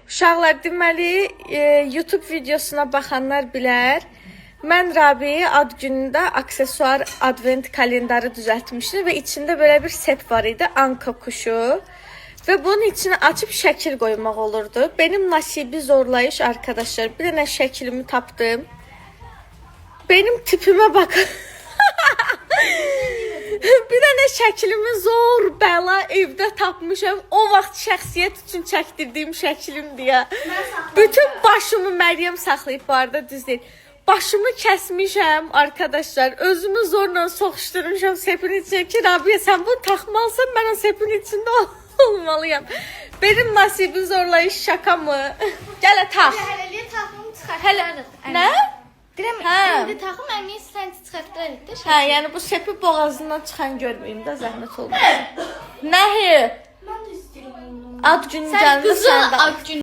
Uşaqlar, deməli, YouTube videosuna baxanlar bilər. Mən Rabi ad günündə aksesuar advent kalendarı düzəltmişdim və içində belə bir set var idi, anka kuşu. Və bunun içine açıp şəkil koymaq olurdu. Benim nasibi zorlayış arkadaşlar. Bir dənə şəklimi tapdım. Benim tipime bakın. Bir dənə şəklimi zor bəla evdə tapmışam. O vaxt şəxsiyyət üçün çəkdirdiyim şəklimdir ya. Bütün başımı Məryəm saxlayıb bu arada düz deyil. Başımı kəsmişəm arkadaşlar. Özümü zorla soxuşturmuşam sepin içine ki Rabiyə sen bunu taxmalısan, ben o sepin içinde olmalıyam. Benim nasibim zorlayış şaka mı? Gələ tax. Hələliyə taxımı çıxart. Hələ nə? Deyirəm, Hə. indi taxım əmin sən çıxartdın da. Hə, yəni bu sepi boğazından çıxan görməyim də zəhmət olmasın. Nəhi? Mən də istəyirəm onu. Ad günü Sən gəldi qızıl sən də. ad günü